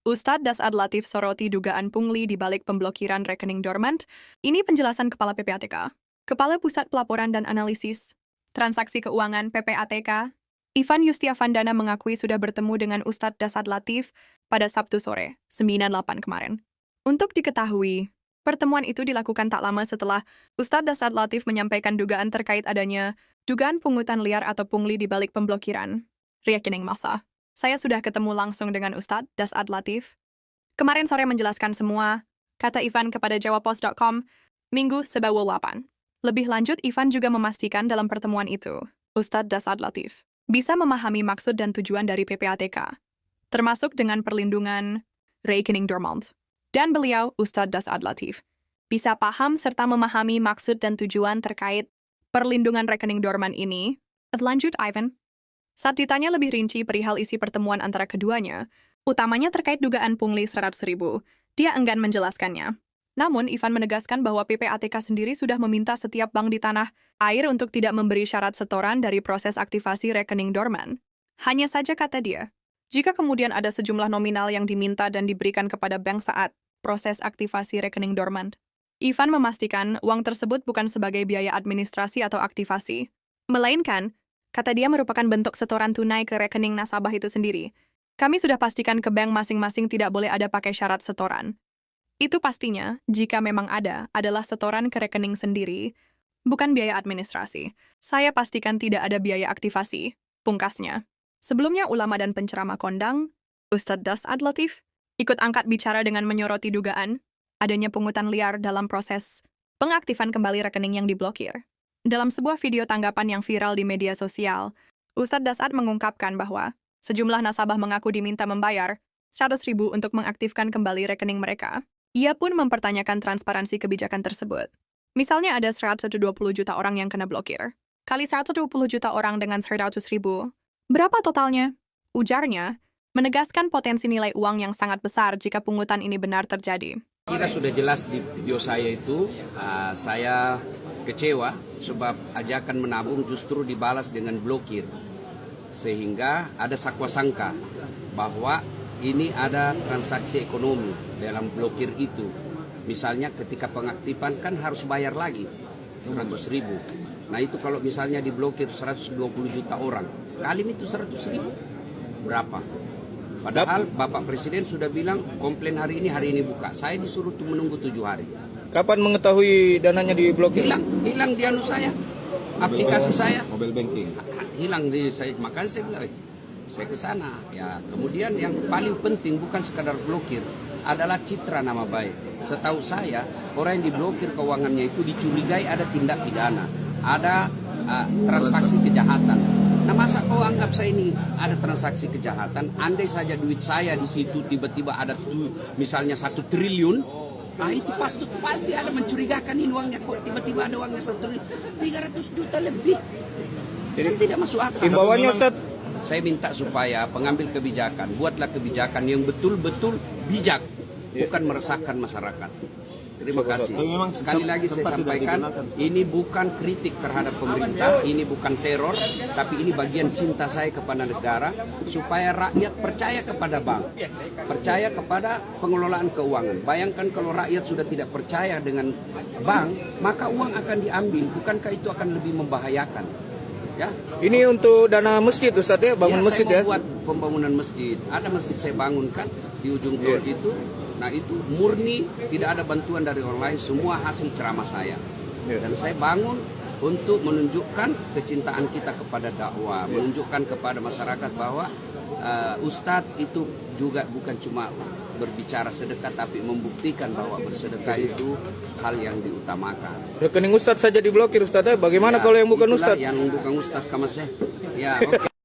Ustadz Dasad Latif soroti dugaan pungli di balik pemblokiran rekening dormant. Ini penjelasan Kepala PPATK. Kepala Pusat Pelaporan dan Analisis Transaksi Keuangan PPATK, Ivan Yustiavandana mengakui sudah bertemu dengan Ustadz Dasad Latif pada Sabtu sore, 9/8 kemarin. Untuk diketahui, pertemuan itu dilakukan tak lama setelah Ustadz Dasad Latif menyampaikan dugaan terkait adanya dugaan pungutan liar atau pungli di balik pemblokiran rekening massa. Saya sudah ketemu langsung dengan Ustadz Dasad Latif. Kemarin sore menjelaskan semua, kata Ivan kepada jawapos.com, Minggu 10/8. Lebih lanjut, Ivan juga memastikan dalam pertemuan itu, Ustadz Dasad Latif bisa memahami maksud dan tujuan dari PPATK, termasuk dengan perlindungan rekening dormant. Dan beliau, Ustadz Dasad Latif, bisa paham serta memahami maksud dan tujuan terkait perlindungan rekening dormant ini. Lanjut Ivan. Saat ditanya lebih rinci perihal isi pertemuan antara keduanya, utamanya terkait dugaan pungli 100.000, dia enggan menjelaskannya. Namun, Ivan menegaskan bahwa PPATK sendiri sudah meminta setiap bank di tanah air untuk tidak memberi syarat setoran dari proses aktivasi rekening dormant. Hanya saja, kata dia, jika kemudian ada sejumlah nominal yang diminta dan diberikan kepada bank saat proses aktivasi rekening dormant, Ivan memastikan uang tersebut bukan sebagai biaya administrasi atau aktivasi, melainkan, kata dia, merupakan bentuk setoran tunai ke rekening nasabah itu sendiri. Kami sudah pastikan ke bank masing-masing tidak boleh ada pakai syarat setoran. Itu pastinya, jika memang ada, adalah setoran ke rekening sendiri, bukan biaya administrasi. Saya pastikan tidak ada biaya aktivasi, pungkasnya. Sebelumnya, ulama dan penceramah kondang, Ustadz Dasad Latif, ikut angkat bicara dengan menyoroti dugaan adanya pungutan liar dalam proses pengaktifan kembali rekening yang diblokir. Dalam sebuah video tanggapan yang viral di media sosial, Ustadz Dasad mengungkapkan bahwa sejumlah nasabah mengaku diminta membayar 100.000 untuk mengaktifkan kembali rekening mereka. Ia pun mempertanyakan transparansi kebijakan tersebut. Misalnya ada 120 juta orang yang kena blokir. Kali 120 juta orang dengan 100.000. Berapa totalnya? Ujarnya, menegaskan potensi nilai uang yang sangat besar jika pungutan ini benar terjadi. Kira sudah jelas di video saya itu, saya kecewa sebab ajakan menabung justru dibalas dengan blokir. Sehingga ada sakwa-sangka bahwa ini ada transaksi ekonomi dalam blokir itu. Misalnya ketika pengaktifan kan harus bayar lagi 100.000. Nah itu kalau misalnya diblokir 120 juta orang, kali itu 100.000 berapa? Padahal Bapak Presiden sudah bilang komplain hari ini buka. Saya disuruh menunggu 7 hari. Kapan mengetahui dananya diblokir? Hilang di saya, aplikasi saya. Mobile banking. Hilang di saya, makanya saya bilang, saya ke sana. Ya, kemudian yang paling penting bukan sekadar blokir, adalah citra nama baik. Setahu saya, orang yang diblokir keuangannya itu dicurigai ada tindak pidana, ada transaksi kejahatan. Nah, masa kau anggap saya ini ada transaksi kejahatan? Andai saja duit saya di situ tiba-tiba ada misalnya 1 triliun, nah itu pasti ada mencurigakan ini uangnya kok tiba-tiba ada uangnya 1 triliun, 300 juta lebih. Jadi tidak masuk akal. Himbauannya Ustaz, saya minta supaya pengambil kebijakan buatlah kebijakan yang betul-betul bijak, bukan meresahkan masyarakat. Terima kasih. Sekali lagi saya sampaikan, ini bukan kritik terhadap pemerintah, ini bukan teror, tapi ini bagian cinta saya kepada negara, supaya rakyat percaya kepada bank, percaya kepada pengelolaan keuangan. Bayangkan kalau rakyat sudah tidak percaya dengan bank, maka uang akan diambil, bukankah itu akan lebih membahayakan? Ya. Ini untuk dana masjid Ustaz ya, bangun masjid ya? Saya mau buat pembangunan masjid, ada masjid saya bangunkan di ujung tol itu. Nah itu murni tidak ada bantuan dari orang lain, semua hasil ceramah saya. Dan saya bangun untuk menunjukkan kecintaan kita kepada dakwah, menunjukkan kepada masyarakat bahwa Ustadz itu juga bukan cuma berbicara sedekah, tapi membuktikan bahwa bersedekah itu hal yang diutamakan. Rekening Ustadz saja diblokir Ustadz ya, bagaimana kalau yang bukan Ustadz? Yang bukan Ustadz kamasnya. Ya, oke.